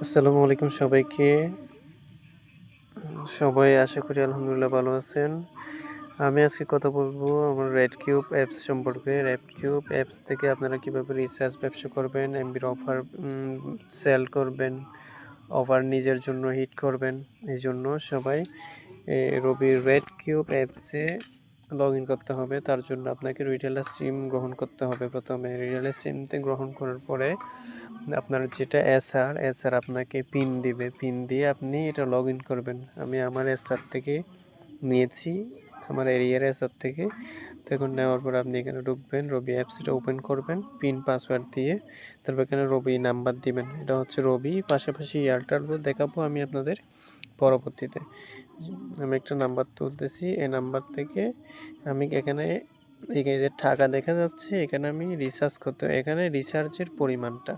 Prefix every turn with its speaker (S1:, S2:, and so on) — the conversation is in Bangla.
S1: আসসালামু আলাইকুম সবাইকে। সবাই আশা করি আলহামদুলিল্লাহ ভালো আছেন। আমি আজকে কথা বলবো আমার রেডকিউব অ্যাপস সম্পর্কে। রেডকিউব অ্যাপস থেকে আপনারা কিভাবে রিচার্জ ব্যবসা করবেন, এমবির অফার সেল করবেন, অফার নিজের জন্য হিট করবেন। এইজন্য সবাই রবির রেডকিউব অ্যাপসে লগ ইন করতে হবে। তার জন্য আপনাকে রিটেলার সিম গ্রহণ করতে হবে। প্রথমে রিটেলার সিমতে গ্রহণ করার পরে আপনার যেটা এসআর আপনাকে পিন দিবে, পিন দিয়ে আপনি এটা লগ ইন করবেন। আমি আমার এসআর থেকে নিয়েছি, আমার এরিয়ার এসআর থেকে। তো এখন নেওয়ার পর আপনি এখানে ঢুকবেন, রবি অ্যাপসটা ওপেন করবেন পিন পাসওয়ার্ড দিয়ে। তারপর এখানে রবি নাম্বার দিবেন, এটা হচ্ছে রবি। পাশাপাশি এয়ারটেলও দেখাবো আমি আপনাদের পরবর্তীতে। আমি একটা নাম্বার তুলতেছি, এই নাম্বার থেকে আমি এখানে এই যে টাকা দেখা যাচ্ছে, এখানে আমি রিচার্জ করতে, এখানে রিচার্জের পরিমাণটা